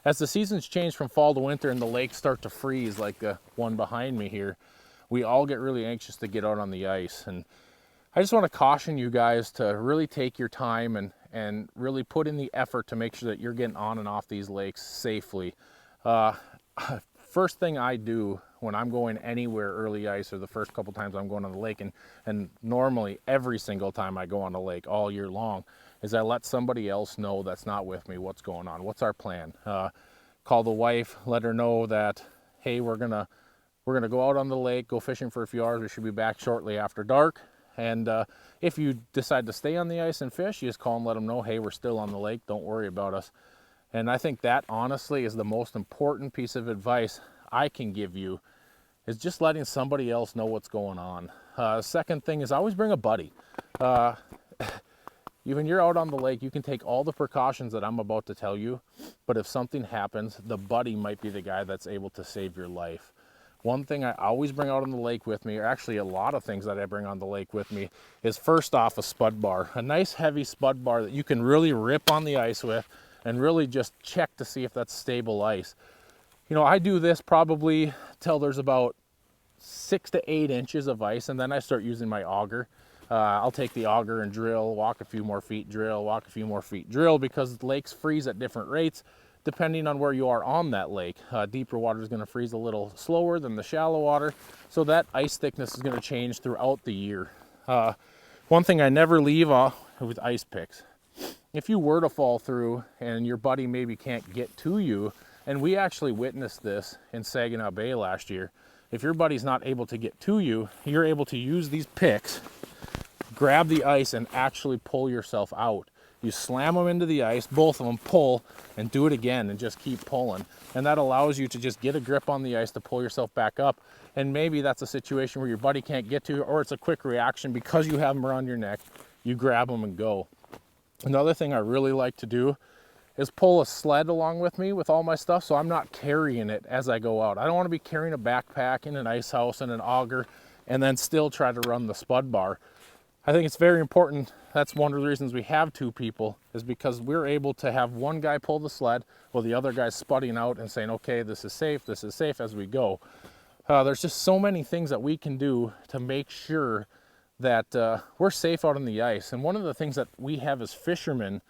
as the seasons change from fall to winter and the lakes start to freeze like the one behind me here, we all get really anxious to get out on the ice. And I just want to caution you guys to really take your time and really put in the effort to make sure that you're getting on and off these lakes safely. First thing I do when I'm going anywhere early ice, or the first couple times I'm going on the lake, and normally every single time I go on the lake all year long, is I let somebody else know that's not with me what's going on. What's our plan? Call the wife, let her know that, hey, we're gonna go out on the lake, go fishing for a few hours. We should be back shortly after dark. And if you decide to stay on the ice and fish, you just call and let them know, hey, we're still on the lake, don't worry about us. And I think that honestly is the most important piece of advice I can give you, is just letting somebody else know what's going on. Second thing is always bring a buddy. When you're out on the lake, you can take all the precautions that I'm about to tell you, but if something happens, the buddy might be the guy that's able to save your life. One thing I always bring out on the lake with me, or actually a lot of things that I bring on the lake with me, is first off a spud bar. A nice heavy spud bar that you can really rip on the ice with and really just check to see if that's stable ice. You know, I do this probably till there's about 6 to 8 inches of ice, and then I start using my auger. I'll take the auger and drill, walk a few more feet, drill, walk a few more feet, drill, because lakes freeze at different rates depending on where you are on that lake. Deeper water is going to freeze a little slower than the shallow water, so that ice thickness is going to change throughout the year. One thing I never leave off with ice picks. If you were to fall through and your buddy maybe can't get to you, and we actually witnessed this in Saginaw Bay last year, if your buddy's not able to get to you, you're able to use these picks, grab the ice, and actually pull yourself out. You slam them into the ice, both of them, pull, and do it again, and just keep pulling. And that allows you to just get a grip on the ice to pull yourself back up. And maybe that's a situation where your buddy can't get to you, or it's a quick reaction because you have them around your neck. You grab them and go. Another thing I really like to do is pull a sled along with me with all my stuff, so I'm not carrying it as I go out. I don't want to be carrying a backpack and an ice house and an auger and then still try to run the spud bar. I think it's very important. That's one of the reasons we have 2 people, is because we're able to have one guy pull the sled while the other guy's spudding out and saying, okay, this is safe as we go. There's just so many things that we can do to make sure that we're safe out on the ice. And one of the things that we have as fishermen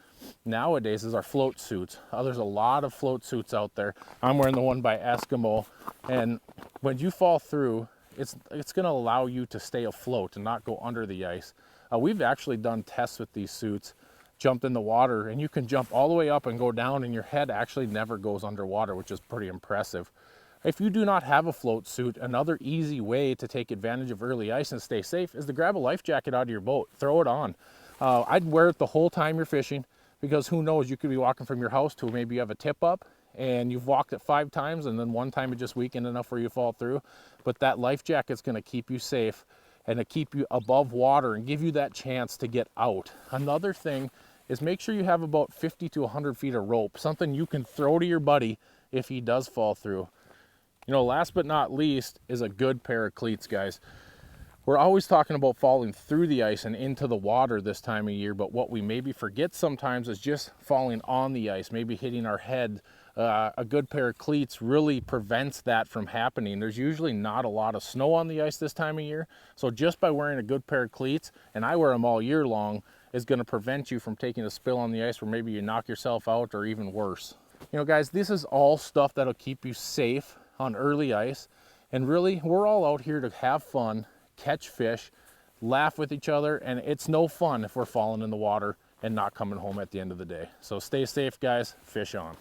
nowadays is our float suits. There's a lot of float suits out there. I'm wearing the one by Eskimo, and when you fall through, it's going to allow you to stay afloat and not go under the ice. We've actually done tests with these suits, jumped in the water, and you can jump all the way up and go down, and your head actually never goes underwater, which is pretty impressive. If you do not have a float suit, another easy way to take advantage of early ice and stay safe is to grab a life jacket out of your boat, throw it on. I'd wear it the whole time you're fishing, because who knows, you could be walking from your house to maybe you have a tip up and you've walked it 5 times, and then one time it just weakened enough where you fall through. But that life jacket's going to keep you safe and to keep you above water and give you that chance to get out. Another thing is make sure you have about 50 to 100 feet of rope, something you can throw to your buddy if he does fall through. You know, last but not least is a good pair of cleats, guys. We're always talking about falling through the ice and into the water this time of year, but what we maybe forget sometimes is just falling on the ice, maybe hitting our head. A good pair of cleats really prevents that from happening. There's usually not a lot of snow on the ice this time of year, so just by wearing a good pair of cleats, and I wear them all year long, is going to prevent you from taking a spill on the ice where maybe you knock yourself out, or even worse. You know, guys, this is all stuff that'll keep you safe on early ice, and really, we're all out here to have fun, catch fish, laugh with each other, and it's no fun if we're falling in the water and not coming home at the end of the day. So stay safe, guys. Fish on.